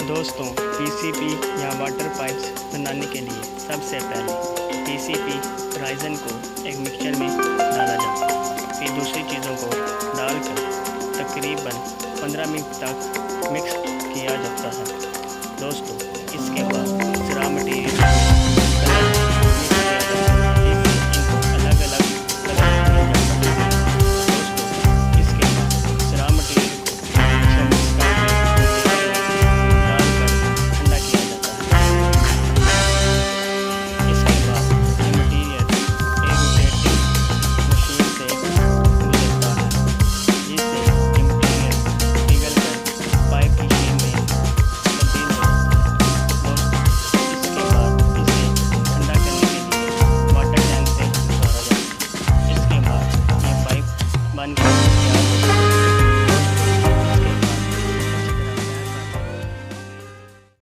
दोस्तों, पीसीबी या water pipes बनाने के लिए सबसे पहले पीसीबी राइजन को एक मिक्सचर में डाला जाता है। फिर दूसरी चीज़ों को डालकर तकरीबन 15 मिनट तक मिक्स किया जाता है। दोस्तों,